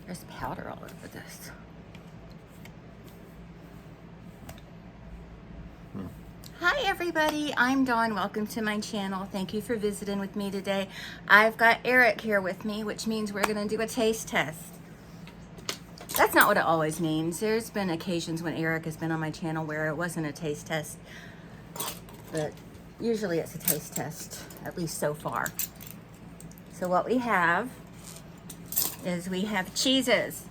There's powder all over this. Hi everybody, I'm Dawn. Welcome to my channel. Thank you for visiting with me today. I've got Eric here with me, which means we're gonna do a taste test. That's not what it always means. There's been occasions when Eric has been on my channel where it wasn't a taste test, but usually it's a taste test, at least so far. So what we have is we have cheeses.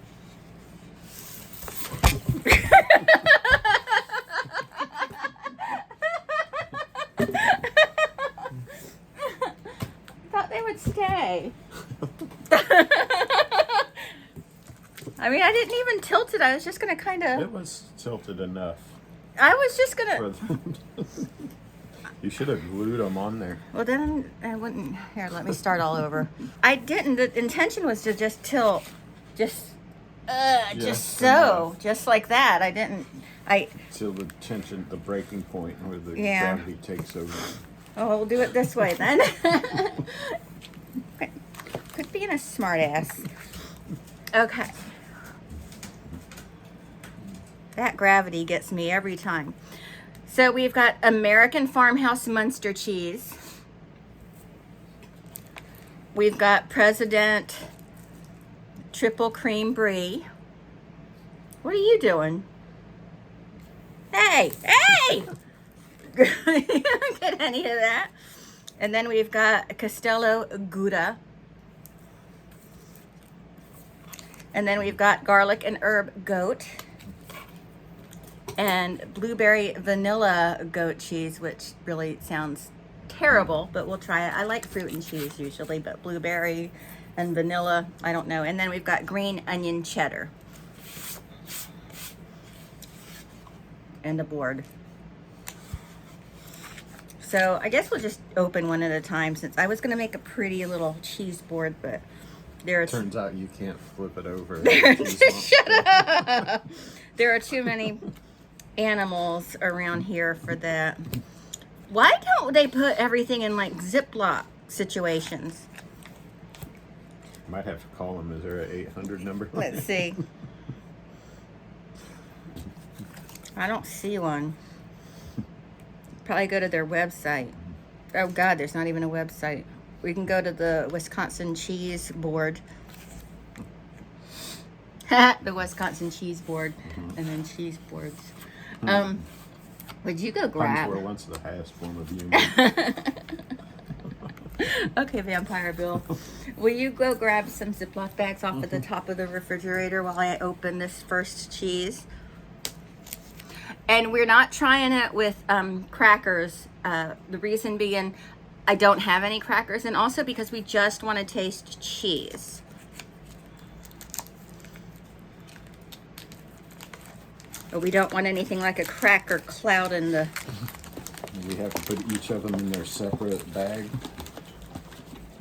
Thought they would stay. I mean, I didn't even tilt it. I was just gonna kind of. It was tilted enough. I was just gonna. You should have glued them on there. Well, then I wouldn't. Here, let me start all over. I didn't. The intention was to just tilt, just so, just like that. I didn't. Till the tension, the breaking point where the Yeah. gravity takes over. Oh, we'll do it this way then. Quit being a smart ass. Okay. That gravity gets me every time. So we've got American Farmhouse Munster cheese. We've got President Triple Cream Brie. What are you doing? Hey, hey! You don't get any of that. And then we've got Castello Gouda. And then we've got garlic and herb goat. And blueberry vanilla goat cheese, which really sounds terrible, but we'll try it. I like fruit and cheese usually, but blueberry and vanilla, I don't know. And then we've got green onion cheddar. And a board. So I guess we'll just open one at a time, since I was going to make a pretty little cheese board, but there's... Turns out you can't flip it over. Shut up! There are too many animals around here for that. Why don't they put everything in like Ziploc situations? Might have to call them. Is there an 800 number? Let's see. I don't see one. Probably go to their website. Oh God, there's not even a website. We can go to the Wisconsin Cheese Board. The Wisconsin Cheese Board, and then cheese boards. Would you go grab? Puns were once the highest form of humor. Okay, Vampire Bill. Will you go grab some Ziploc bags off at the top of the refrigerator while I open this first cheese? And we're not trying it with crackers. The reason being, I don't have any crackers, and also because we just want to taste cheese. But we don't want anything like a cracker cloud in the... We have to put each of them in their separate bag.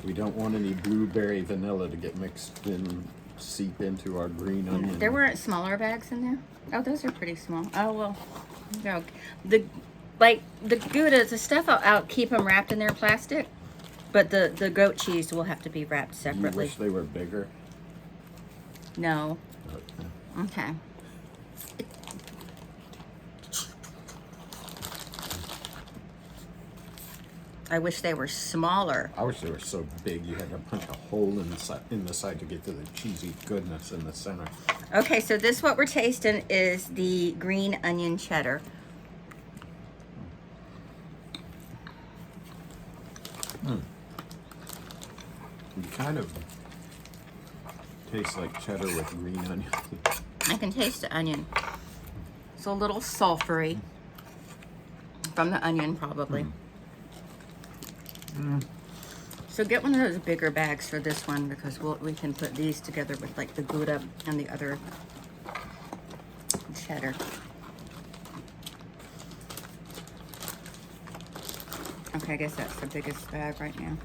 We don't want any blueberry vanilla to get mixed in, seep into our green onion. There weren't smaller bags in there? Oh, those are pretty small. Oh, well, no. The Gouda, the stuff, I'll keep them wrapped in their plastic, but the goat cheese will have to be wrapped You separately. wish they were bigger? No. Okay. Okay. I wish they were smaller. I wish they were so big you had to punch a hole in the side to get to the cheesy goodness in the center. Okay, so what we're tasting is the green onion cheddar. You kind of taste like cheddar with green onion. I can taste the onion. It's a little sulfury from the onion, probably. So get one of those bigger bags for this one, because we can put these together with like the Gouda and the other cheddar. Okay, I guess that's the biggest bag right now.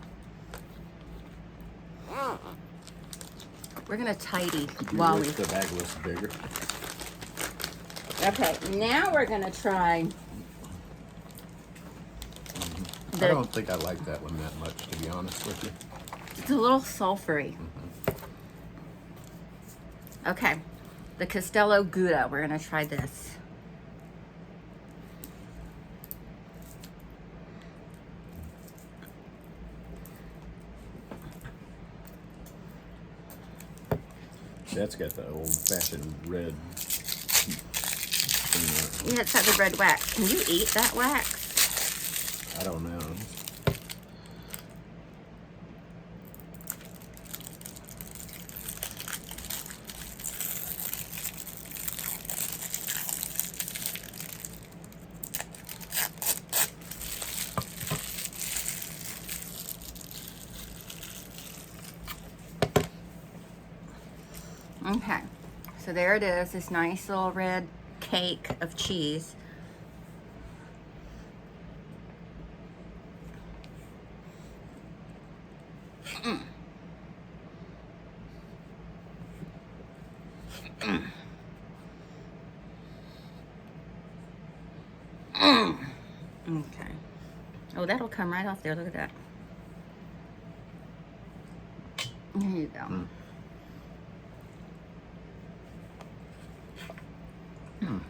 We're gonna tidy while we... The bag was bigger. Okay, now we're gonna try... I don't think I like that one that much, to be honest with you. It's a little sulfury. Okay, the Castello Gouda. We're gonna try this. That's got the old-fashioned red. Yeah, it's got the red wax. Can you eat that wax? I don't know. Okay, so there it is, this nice little red cake of cheese. Mm. Mm. Mm. Okay. Oh, that'll come right off there. Look at that. There you go. Mm. Mm.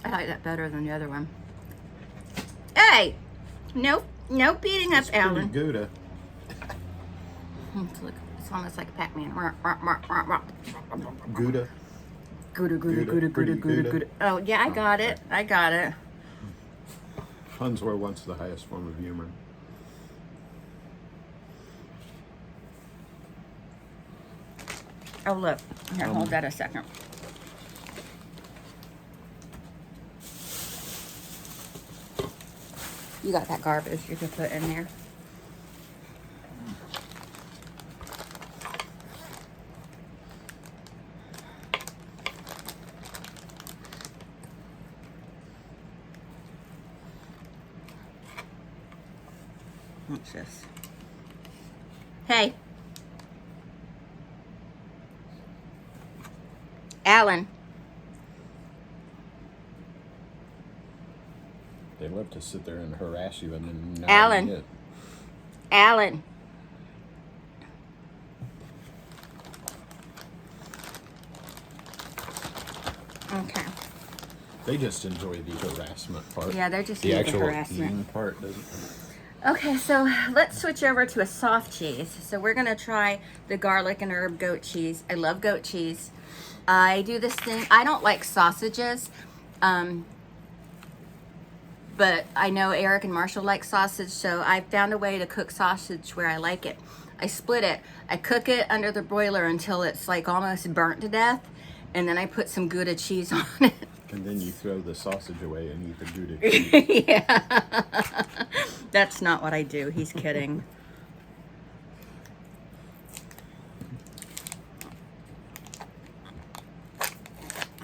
I like that better than the other one. Hey! Nope. No beating up, It's Alan. pretty Gouda. Look, it's almost like Pac-Man. Gouda. Gouda, Gouda, Gouda, Gouda, Gouda, Gouda. Oh, yeah, I got it. I got it. Puns were once the highest form of humor. Oh, look. Here, hold that a second. You got that garbage you could put in there. What's this? Hey. Alan. They love to sit there and harass you and then not Alan. eat it. Alan. Okay. They just enjoy the harassment part. Yeah, they're just the into actual harassment. eating part doesn't. Okay, so let's switch over to a soft cheese. So we're gonna try the garlic and herb goat cheese. I love goat cheese. I do this thing, I don't like sausages, but I know Eric and Marshall like sausage, so I found a way to cook sausage where I like it. I split it, I cook it under the broiler until it's like almost burnt to death, and then I put some Gouda cheese on it. And then you throw the sausage away and eat the Gouda cheese. Yeah. That's not what I do. He's kidding.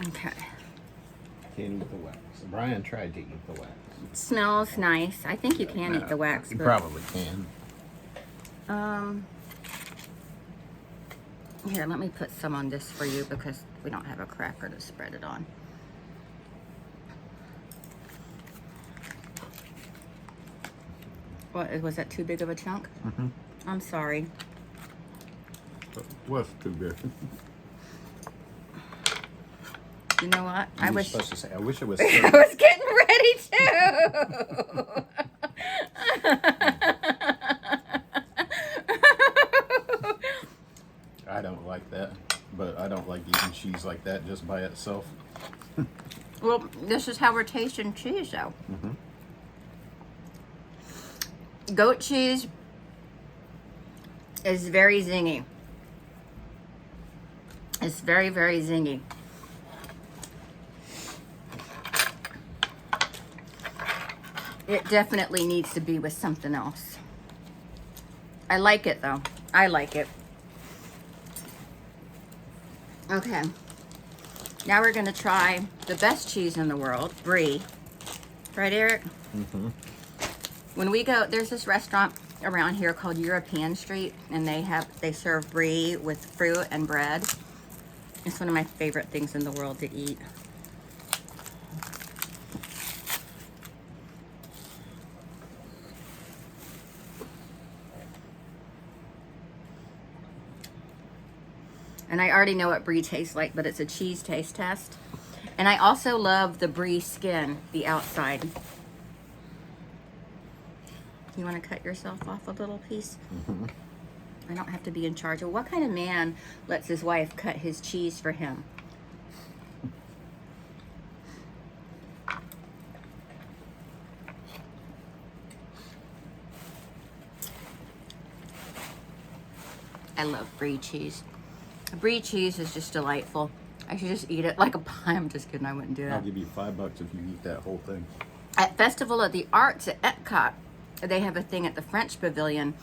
Okay. Can't eat the wax. Brian tried to eat the wax. It smells nice. I think you can eat the wax. You But, probably can. here, let me put some on this for you because we don't have a cracker to spread it on. What, was that too big of a chunk? Mm-hmm. I'm sorry. Was too big. You know what? I was supposed to say, I wish it was. I was getting ready to. I don't like that, but I don't like eating cheese like that just by itself. Well, this is how we're tasting cheese, though. Mm-hmm. Goat cheese is very zingy. It's very, very zingy. It definitely needs to be with something else. I like it, though. I like it. Okay. Now we're going to try the best cheese in the world, brie. Right, Eric? Mm-hmm. When we go, there's this restaurant around here called European Street, and they serve brie with fruit and bread. It's one of my favorite things in the world to eat. And I already know what brie tastes like, but it's a cheese taste test. And I also love the brie skin, the outside. You want to cut yourself off a little piece? Mm-hmm. I don't have to be in charge. Of what kind of man lets his wife cut his cheese for him? I love brie cheese. Brie cheese is just delightful. I should just eat it like a pie. I'm just kidding. I wouldn't do I'll that. give you $5 if you eat that whole thing. At Festival of the Arts at Epcot, they have a thing at the French Pavilion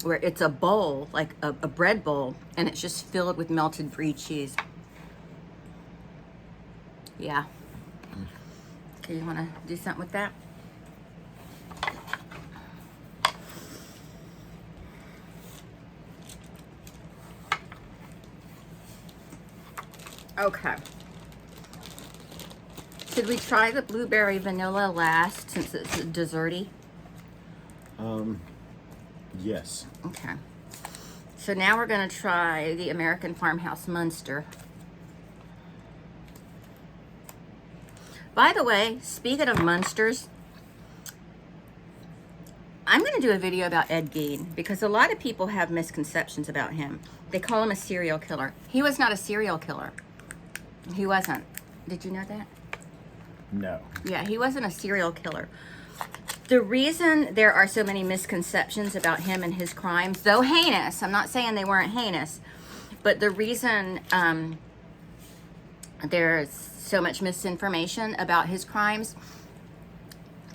where it's a bowl, like a bread bowl, and it's just filled with melted brie cheese. Yeah. Okay, you want to do something with that? Okay. Should we try the blueberry vanilla last since it's desserty? Yes. Okay. So now we're going to try the American Farmhouse Munster. By the way, speaking of Munsters, I'm going to do a video about Ed Gein because a lot of people have misconceptions about him. They call him a serial killer. He was not a serial killer. He wasn't. Did you know that? No. Yeah, he wasn't a serial killer. The reason there are so many misconceptions about him and his crimes, though heinous, I'm not saying they weren't heinous, but the reason there's so much misinformation about his crimes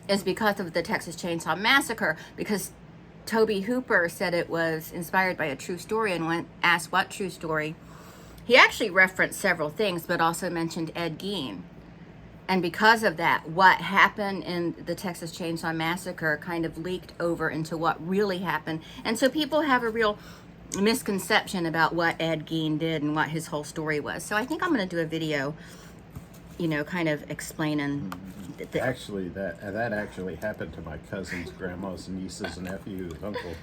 is because of the Texas Chainsaw Massacre, because Toby Hooper said it was inspired by a true story, and when asked what true story, he actually referenced several things, but also mentioned Ed Gein. And because of that, what happened in the Texas Chainsaw Massacre kind of leaked over into what really happened. And so people have a real misconception about what Ed Gein did and what his whole story was. So I think I'm going to do a video, you know, kind of explaining. Actually, that actually happened to my cousin's grandma's nieces and nephew's uncle.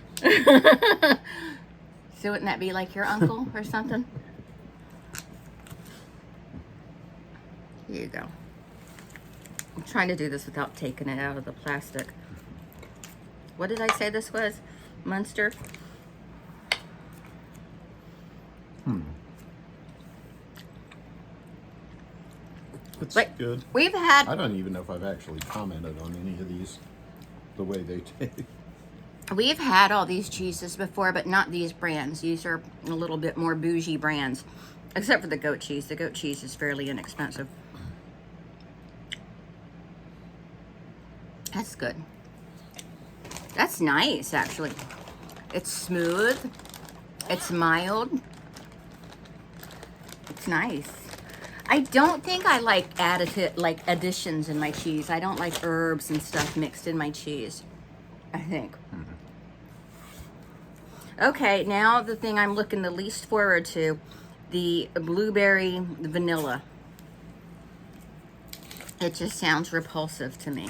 So wouldn't that be like your uncle or something? Here you go. I'm trying to do this without taking it out of the plastic. What did I say this was? Munster? It's Like, good. We've had I don't even know if I've actually commented on any of these, the way they taste. We've had all these cheeses before, but not these brands. These are a little bit more bougie brands, except for the goat cheese. The goat cheese is fairly inexpensive. That's good. That's nice, actually. It's smooth. It's mild. It's nice. I don't think I like additions in my cheese. I don't like herbs and stuff mixed in my cheese, I think. Okay, now the thing I'm looking the least forward to, the blueberry vanilla. It just sounds repulsive to me.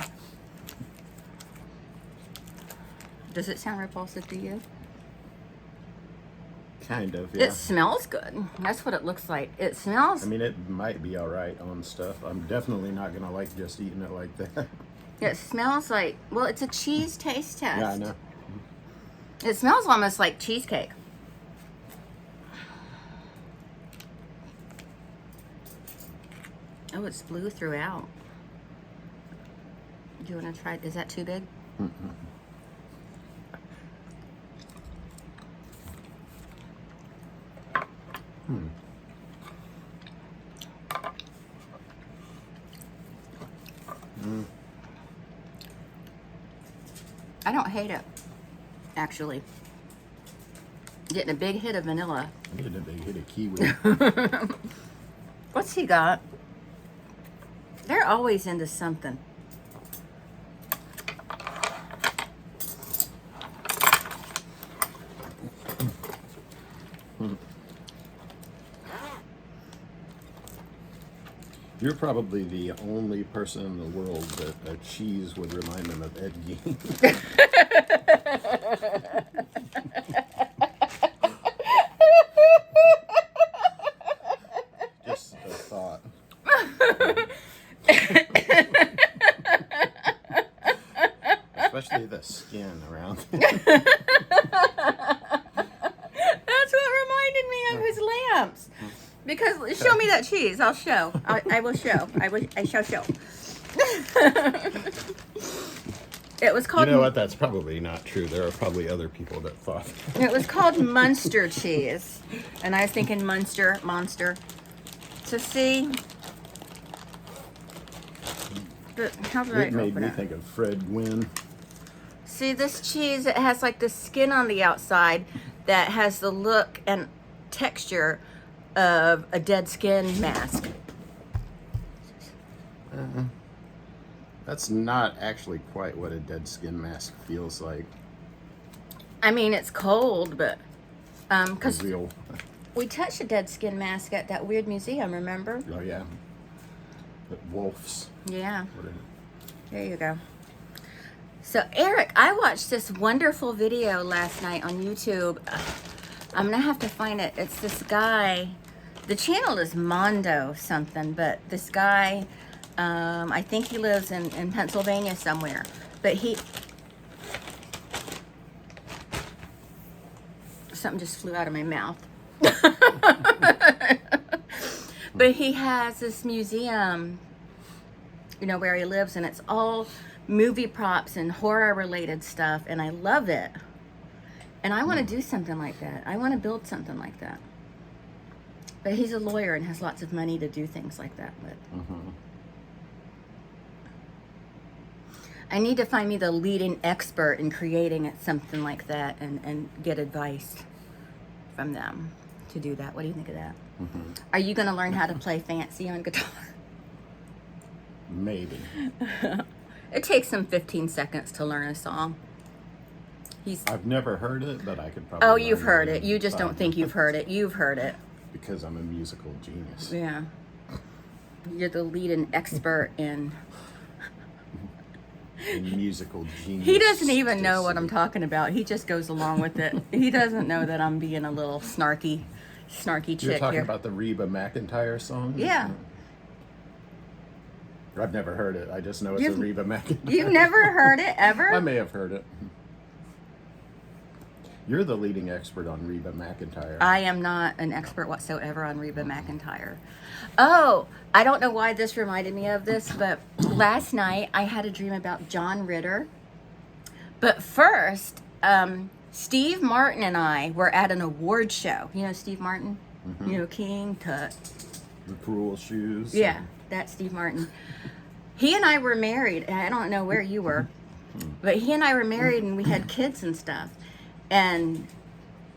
Does it sound repulsive to you? Kind of, yeah. It smells good. That's what it looks like. It smells... I mean, it might be all right on stuff. I'm definitely not going to like just eating it like that. It smells like... Well, it's a cheese taste test. Yeah, I know. It smells almost like cheesecake. Oh, it's blue throughout. Do you want to try... Is that too big? I don't hate it, actually. Getting a big hit of vanilla. I'm getting a big hit of kiwi. What's he got? They're always into something. You're probably the only person in the world that a cheese would remind them of Ed Gein. skin around. That's what reminded me of his lamps. Because show me that cheese. I'll show. I will show. I shall show. It was called. You know what? That's probably not true. There are probably other people that thought. It was called Munster cheese, and I was thinking monster. So see, but how do I It made open me it? think of Fred Gwynn. See this cheese? It has like the skin on the outside that has the look and texture of a dead skin mask. That's not actually quite what a dead skin mask feels like. I mean, it's cold, but because Real. we touched a dead skin mask at that weird museum, remember? Oh yeah. The wolves. Yeah. Whatever. There you go. So Eric, I watched this wonderful video last night on YouTube. I'm gonna have to find it. It's this guy. The channel is Mondo something, but this guy, I think he lives in Pennsylvania somewhere. But something just flew out of my mouth. But he has this museum, you know, where he lives, and it's all movie props and horror related stuff, and I love it. And I want to do something like that. I want to build something like that. But he's a lawyer and has lots of money to do things like that with. I need to find me the leading expert in creating something like that and get advice from them to do that. What do you think of that? Are you going to learn how to play fancy on guitar? Maybe. It takes him 15 seconds to learn a song. I've never heard it, but I could probably. Oh, you've learn heard in it. You just don't 5 think you've heard it. You've heard it. Because I'm a musical genius. Yeah. You're the leading expert in... A musical genius. He doesn't even know what I'm talking about. He just goes along with it. He doesn't know that I'm being a little snarky chick You're talking here. about the Reba McEntire song? Yeah. I've never heard it. I just know it's a You've- Reba McEntire. You've never heard it ever? I may have heard it. You're the leading expert on Reba McEntire. I am not an expert whatsoever on Reba McEntire. Oh, I don't know why this reminded me of this, but last night I had a dream about John Ritter. But first, Steve Martin and I were at an award show. You know Steve Martin? You know, King Tut. The Cruel Shoes. Yeah, that's Steve Martin. He and I were married. I don't know where you were, but he and I were married and we had kids and stuff. And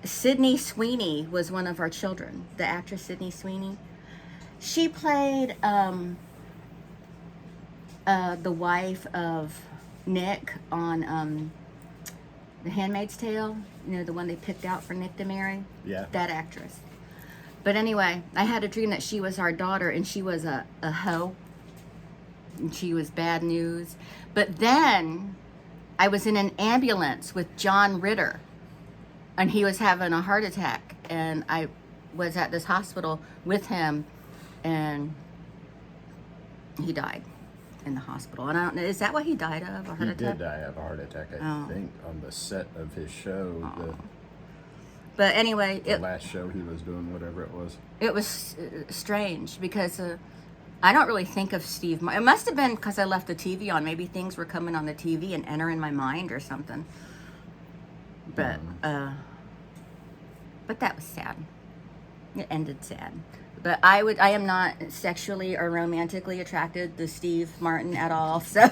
Sydney Sweeney was one of our children, the actress Sydney Sweeney. She played the wife of Nick on The Handmaid's Tale. You know, the one they picked out for Nick to marry? Yeah. That actress. But anyway, I had a dream that she was our daughter and she was a hoe. And she was bad news. But then I was in an ambulance with John Ritter. And he was having a heart attack. And I was at this hospital with him. And he died in the hospital. And I don't know, is that what he died of? A heart He attack? did die of a heart attack, I Oh. think, on the set of his show. But anyway, The last show he was doing, whatever it was. it was strange because I don't really think of Steve. It must have been because I left the TV on. Maybe things were coming on the TV and entering my mind or something. But that was sad. It ended sad. But I am not sexually or romantically attracted to Steve Martin at all. So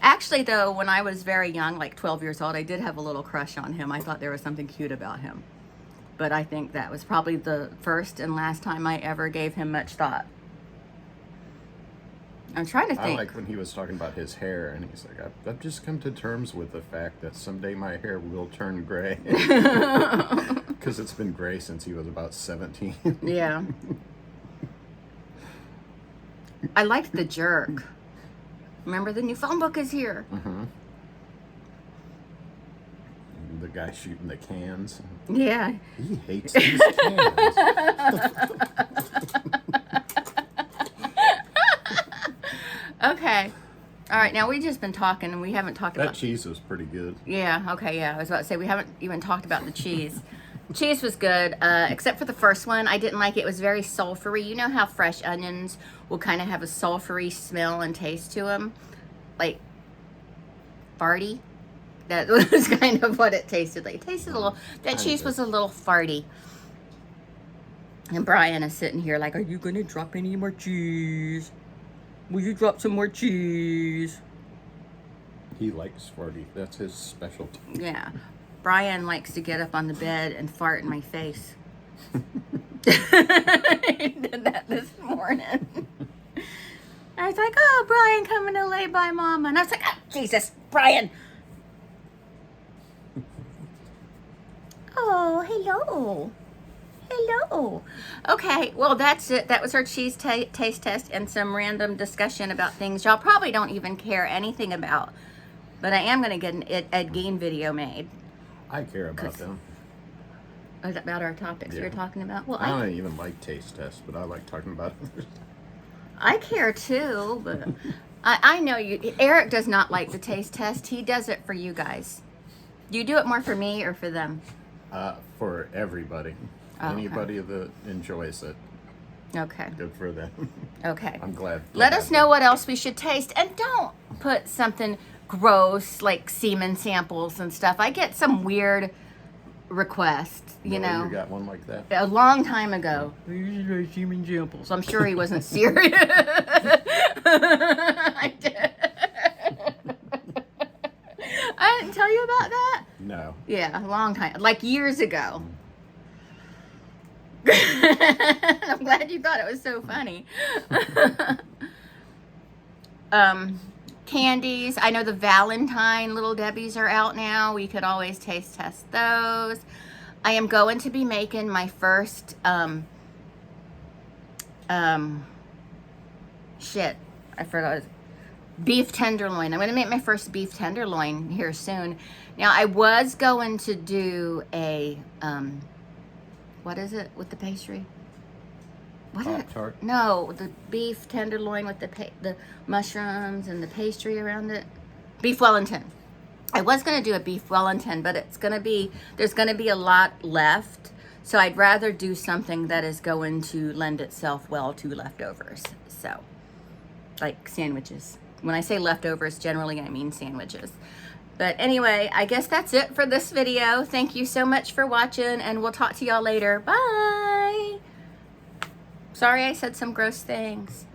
actually, though, when I was very young, like 12 years old, I did have a little crush on him. I thought there was something cute about him. But I think that was probably the first and last time I ever gave him much thought. I'm trying to I think. like when he was talking about his hair, and he's like, I've just come to terms with the fact that someday my hair will turn gray. Because it's been gray since he was about 17. Yeah. I liked The Jerk. Remember, the new phone book is here. The guy shooting the cans. Yeah. He hates these cans. All right, now we've just been talking and we haven't talked That about... cheese was pretty good. Yeah, okay, yeah. I was about to say, we haven't even talked about the cheese. Cheese was good, except for the first one. I didn't like it. It was very sulfury. You know how fresh onions will kind of have a sulfury smell and taste to them? Like, farty? That was kind of what it tasted like. It tasted a little... That cheese was a little farty. And Brian is sitting here like, are you going to drop any more cheese? Will you drop some more cheese? He likes farty. That's his specialty. Yeah. Brian likes to get up on the bed and fart in my face. He did that this morning. I was like, oh, Brian coming to lay by Mama. And I was like, oh, Jesus, Brian. Oh, hello. Hello. Okay, well, that's it. That was our cheese taste test and some random discussion about things y'all probably don't even care anything about. But I am going to get an Ed Gein video made. I care about them. About our topics we were talking about? Well, I don't even like taste tests, but I like talking about it. I care too, but I know you. Eric does not like the taste test. He does it for you guys. Do you do it more for me or for them? For everybody. Oh, okay. Anybody that enjoys it. Okay. Good for them. Okay. I'm glad. Let us know what else we should taste. And don't put something gross like semen samples and stuff. I get some weird requests, you know. You got one like that? A long time ago. These are semen samples. I'm sure he wasn't serious. I did. I didn't tell you about that? No. Yeah, a long time. Like years ago. I'm glad you thought it was so funny. Candies. I know the Valentine Little Debbie's are out now. We could always taste test those. I am going to be making my first shit. I forgot. Beef tenderloin. I'm going to make my first beef tenderloin here soon. Now, I was going to do a what is it with the pastry? What is it? Pop-Tart? No, the beef tenderloin with the mushrooms and the pastry around it. Beef Wellington. I was going to do a beef Wellington, but there's going to be a lot left. So I'd rather do something that is going to lend itself well to leftovers. So, like sandwiches. When I say leftovers, generally I mean sandwiches. But anyway, I guess that's it for this video. Thank you so much for watching, and we'll talk to y'all later. Bye! Sorry I said some gross things.